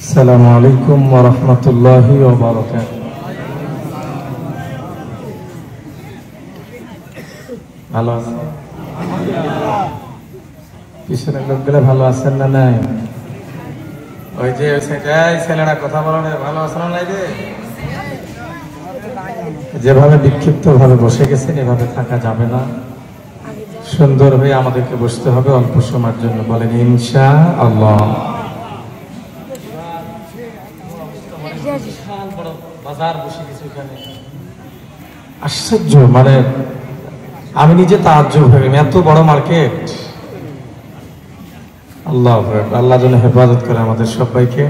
আসসালামু আলাইকুম ওয়া রাহমাতুল্লাহি ওয়া বারাকাতুহু। ভালো আছেন? পিছনের লোকগুলো ভালো আছেন না? নাই ওই যে ছেলেরা কথা বলে ভালো আছেন না? নাই রে, যেভাবে বিক্ষিপ্ত ভাবে বসে গেছেন এভাবে থাকা যাবে না। সুন্দর হয়ে আমাদেরকে বসতে হবে অল্প সময়ের জন্য। বলেন ইনশাআল্লাহ। আশ্চর্য, মানে আমি নিজে তাজ্জুব হয়ে গেলাম, এত বড় মার্কেট। আল্লাহ আল্লাহ যেন হেফাজত করে আমাদের সবাইকে।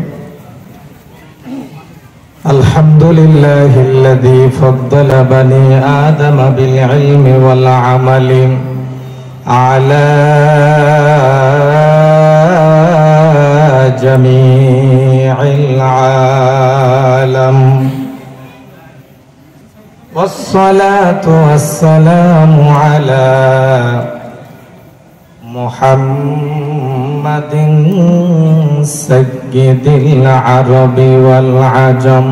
আলহামদুলিল্লাহিল্লাযী ফাদ্দালা বানি আদম বিল ইলমি ওয়াল আমালি আলা জামিইল আলাম। والصلاة والسلام على محمد سيد العرب والعجم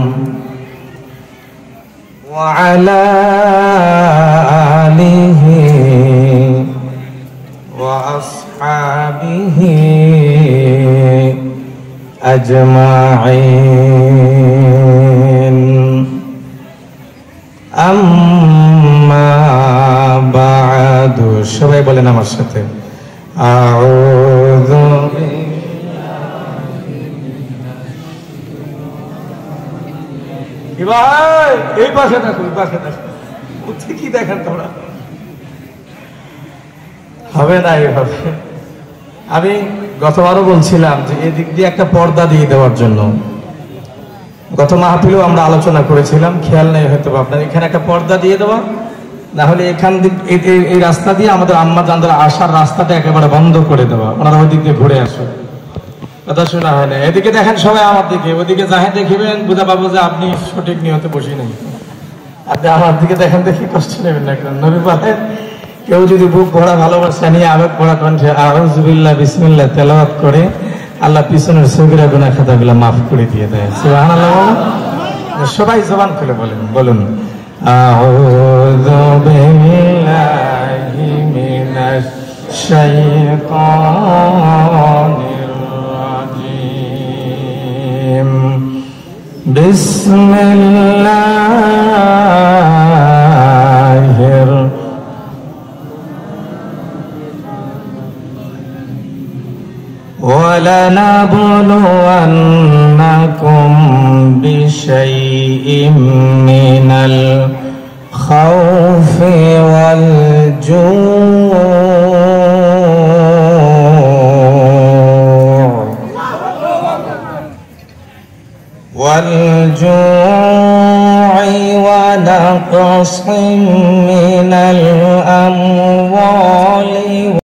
وعلى آله وأصحابه أجمعين। আম্মা বা'দু, সবাই বলেন আমার সাথে, আউযু বিল্লাহি। ভাই এই পাশে দেখো, এই পাশে দেখো, কোথায় কি দেখেন তোমরা? হবে না এইভাবে। আমি গতবারও বলছিলাম যে এদিক দিয়ে একটা পর্দা দিয়ে দেওয়ার জন্য। গত মাহফিলেও আমরা আলোচনা করেছিলাম, খেয়াল নেই হয়তো আপনার। এখানে একটা পর্দা দিয়ে দেওয়া, না হলে এখান এই রাস্তা দিয়ে আমাদের আম্মা জানদের আসার রাস্তাটা একেবারে বন্ধ করে দেওয়া, ওনারা ওই দিক দিয়ে ঘুরে আসে। কথা শোনা হয় না। এদিকে দেখেন সবাই আমার দিকে, ওইদিকে যাহে দেখিবেন বুঝা পাবো যে আপনি সঠিক নিয়তে বসে নেই। আপনি আমার দিকে দেখেন, দেখি কষ্ট নেবেন না। কারণ নবী বলেন, কেউ যদি বুক ভরা ভালোবাসা নিয়ে আবেগ ভরা কণ্ঠে আউযু বিল্লাহি বিসমিল্লাহ তেলাওয়াত করে, আল্লাহ পিছনের সগীরা গুনাহ খাতাগুলো মাফ করে দিয়ে দেয়। সুবহানাল্লাহ। সবাই জবান খুলে বলেন, বলুন আউযু বিল্লাহি মিনাশ শাইতানির রাজীম। বিসমিল্লাহির وَلَنَبْلُوَنَّكُمْ بِشَيْءٍ مِّنَ الْخَوْفِ وَالْجُوعِ وَنَقْصٍ مِّنَ الْأَمْوَالِ